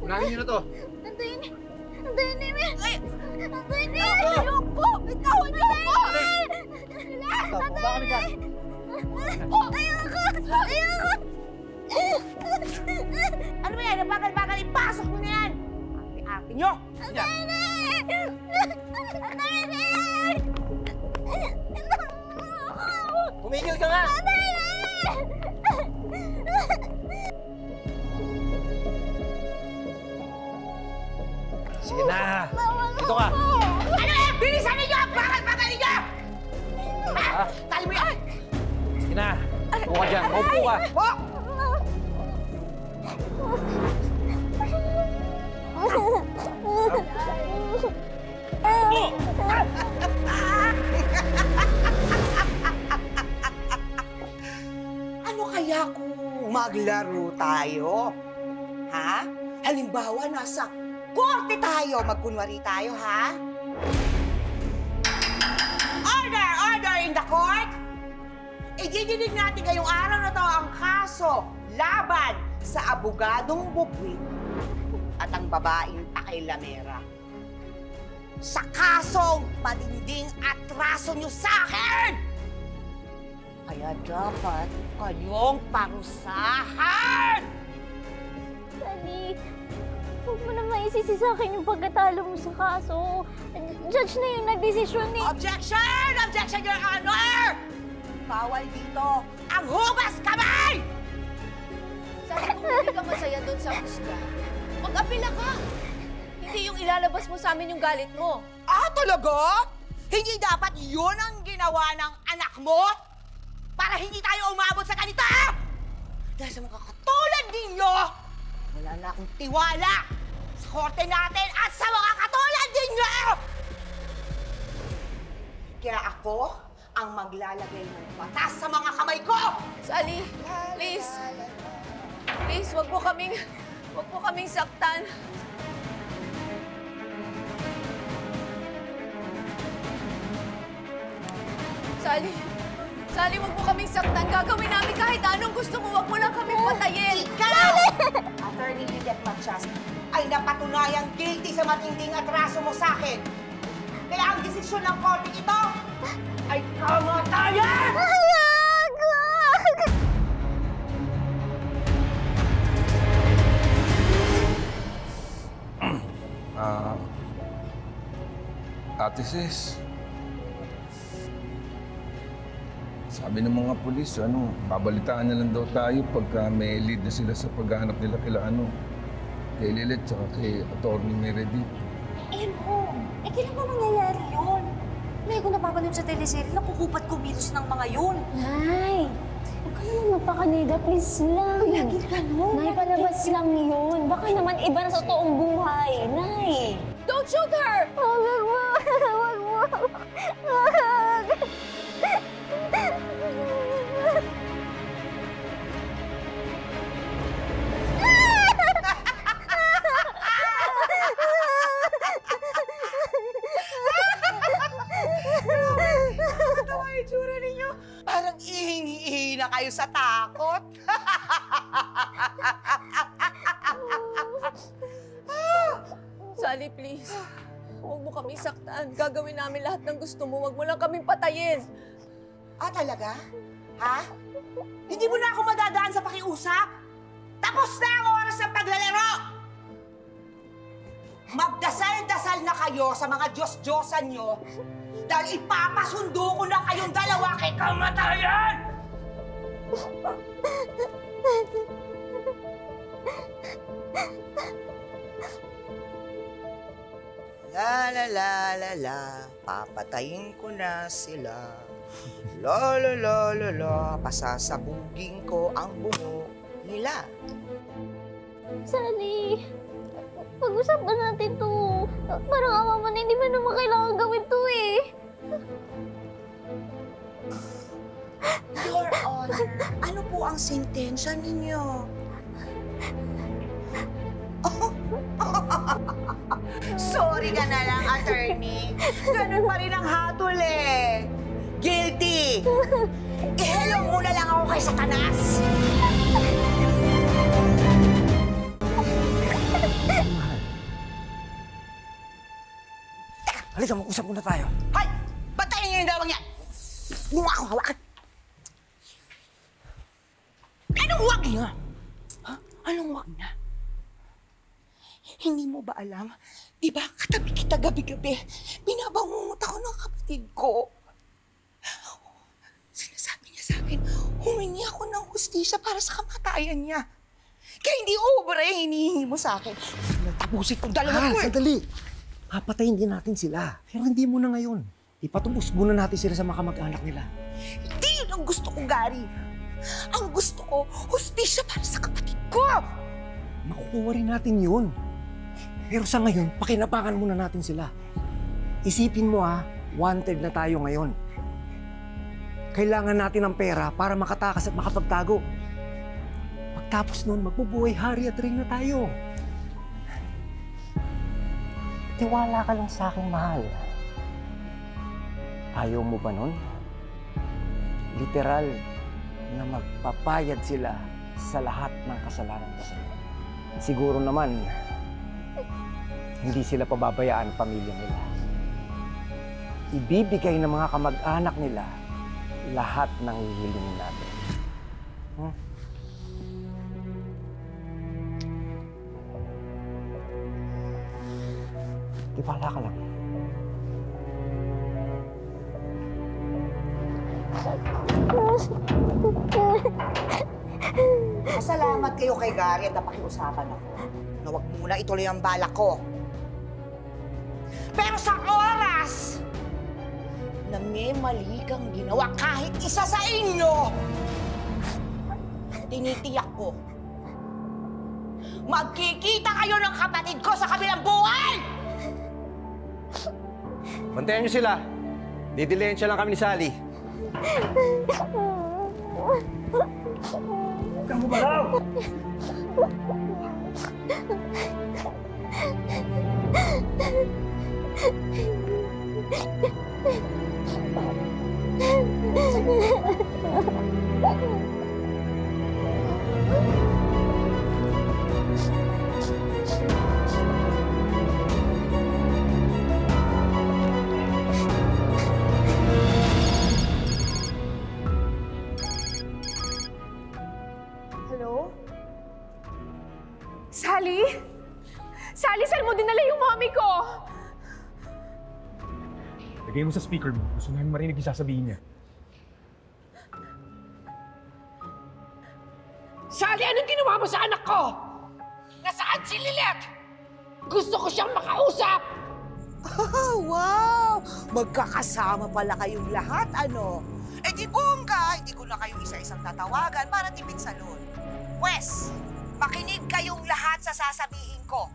Unahin niyo na to. Antayin niyo, Ay! Antayin niyo! Ayoko! Bitawan niyo ako! Bakit ka? Ayoko! Ano ba yan? Nabagal-bagal, ipasok mo na yan! Ate-ate niyo! Antayin niyo! Antayin niyo! Tumigil ka nga! Sige na! Dito ka! Ano yan? Bilisan ninyo! Bagal-bagal ninyo! Ha? Tayo mo yan! Sige na! Upo ka dyan! Upo ka! Po! Ano kaya kung maglaro tayo? Ha? Halimbawa, nasa korte tayo. Magkunwari tayo, ha? Order! Order in the court! Ididinig natin ngayong araw na to ang kaso laban sa abogadong bugwit at ang babaeng pakilamera. Sa kasong matinding atraso nyo sa akin! Kaya dapat kayong parusahan! Sally, huwag mo na maisisi sa akin yung pagkatalo mo sa kaso. Judge na yung nagdesisyon eh. Objection! Objection, Your Honor! Bawal dito ang hugas kamay! Sabi kung hindi ka masaya doon sa husga, mag-apila ka. Hindi yung ilalabas mo sa amin yung galit mo. Ah, talaga? Hindi dapat yun ang ginawa ng anak mo? Para hindi tayo umabot sa ganito? Dahil sa mga katulad ninyo, wala na akong tiwala sa korte natin at sa mga katulad ninyo! Kaya ako ang maglalagay ng batas sa mga kamay ko! Sally, please. Please, wag mo kaming saktan. Sally, wag mo kaming saktan. Gagawin namin kahit anong gusto mo. Wag mo lang kaming patayin. Ikaw! Attorney Lidet Matias ay napatunayang guilty sa matinding atraso mo sa akin. Kaya ang desisyon ng korte ito ay kamatayan! Ate Sis, sabi ng mga pulis, babalitaan na lang daw tayo pagka may lead na sila sa paghahanap nila kay Lilet tsaka kay Atty. Meredith. Kailan ba mangyayari yun? Nay, kung napapanood sa teleserye, nakukupat kumilos ng mga yun. Nay, huwag ka naman magpakanida, please lang. Lagi ganun. Nay, palabas lang yun. Baka naman iba na sa toong buhay. Nay! Don't shoot her! Huwag mo! Huwag mo! Huwag! Ito ang itsura ninyo. Parang ihingi-ihi na kayo sa takot. Sally, please. Huwag mo kaming saktan. Gagawin namin lahat ng gusto mo. Huwag mo lang kaming patayin. Ah, talaga? Ha? Hindi mo na ako madadaan sa pakiusap? Tapos na ang oras ng paglalaro! Magdasal-dasal na kayo sa mga Diyos-Diyosan nyo dahil ipapasundo ko na kayong dalawa kay kamatayan! La la la la la, papatayin ko na sila. La la la la la, pasasabugin ko ang bungo nila. Sally, pag-usapan natin to. Parang awa mo na, hindi mo naman kailangan gawin to eh. Your Honor, ano po ang sentensya ninyo? Sorry ka na lang, attorney. Ganun pa rin ang hatol eh. Guilty! I-hello muna lang ako kay Satanas! Halika, mag-usap muna tayo. Hay! Bantayan niyo yung dalawang yan! Hindi mo ako hawakan! Anong wag niya? Ha? Anong wag niya? Hindi mo ba alam? Di ba katabi kita gabi-gabi? Binabangungot ako ng kapatid ko. Sinasabi niya sa akin, humingi ako ng hustisya para sa kamatayan niya. Kaya hindi obra yung hinihingi mo sa akin. Tapusin kong dalawa ko eh. Sandali. Papatayin din natin sila. Pero hindi muna ngayon. Ipatubos muna natin sila sa mga kamag-anak nila. Hindi yun ang gusto ko, Gary. Ang gusto ko, hustisya para sa kapatid ko. Makukuha rin natin yun. Pero sa ngayon, pakinabangan muna natin sila. Isipin mo wanted na tayo ngayon. Kailangan natin ng pera para makatakas at makapagtago. Pagtapos nun, magbubuhay hari at ring na tayo. Tiwala ka lang sa akin, mahal. Ayaw mo ba nun? Literal na magpapayad sila sa lahat ng kasalanan ko sa'yo. Siguro naman, hindi sila pababayaan ang pamilya nila. Ibibigay ng mga kamag-anak nila lahat ng hihilingin natin. Tiwala ka lang. Pasalamat kayo kay Gary at napakiusapan ako na huwag muna ituloy ang balak ko. Pero sa oras na may mali kang ginawa kahit isa sa inyo, tinitiyak ko, magkikita kayo ng kapatid ko sa kabilang buhay! Bantayan niyo sila. Didilensya lang kami ni Sally. Huwag kang bumalaw! Hello? Sally? Sally, saan mo dinala yung mami ko? Lagay mo sa speaker mo. Gusto namin marinig yung sasabihin niya. Sally, anong ginawa mo sa anak ko? Nasaan si Lilith? Gusto ko siyang makausap! Wow! Magkakasama pala kayong lahat, ano? Eh di bongga, hindi ko na kayo isa-isang tatawagan para tipid sa loan. Pwes, makinig kayong lahat sa sasabihin ko.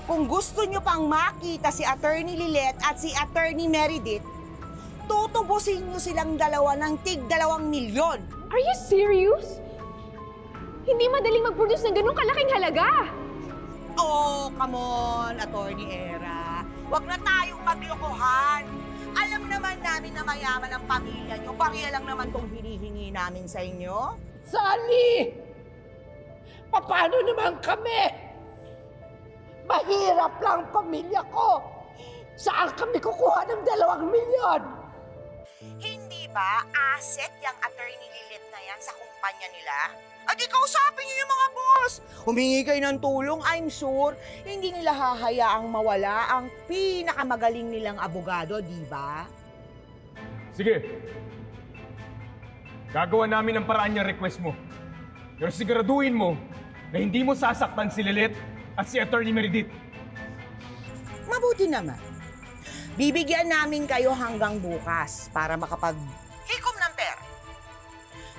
Kung gusto nyo pang makita si Attorney Lilith at si Attorney Meredith, tutubusin nyo silang dalawa ng tig 2 milyon. Are you serious? Hindi madaling mag-produce ng ganung kalaking halaga. Oh, come on, Attorney Era. Huwag na tayong maglokohan. Alam naman namin na mayaman ang pamilya nyo. Bariya lang naman tong hinihingi namin sa inyo. Sally! Paano naman kami? Mahirap lang ang pamilya ko. Saan kami kukuha ng 2 milyon? Hindi ba asset yung Attorney Lilith na yan sa kumpanya nila? Di kausapin niyo yung mga boss. Humingi kayo ng tulong, I'm sure. Hindi nila hahayaang mawala ang pinakamagaling nilang abogado, di ba? Sige. Gagawa namin ang paraan yung request mo. Pero siguraduhin mo na hindi mo sasaktan si Lilith at si Attorney Meredith. Mabuti naman. Bibigyan namin kayo hanggang bukas para makapag-hikom ng pera.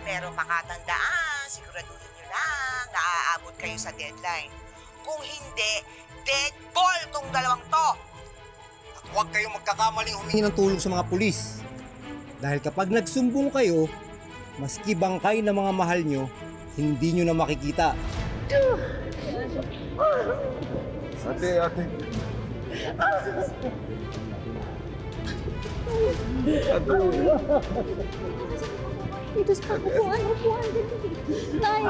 Pero pakatandaan, siguraduhin nyo lang na aabot kayo sa deadline. Kung hindi, dead ball tong 2 to. At huwag kayong magkakamaling humingi ng tulong sa mga pulis. Dahil kapag nagsumbong kayo, maski bangkay ng mga mahal nyo, hindi nyo na makikita. Ate. Dito sa upuan. Nay!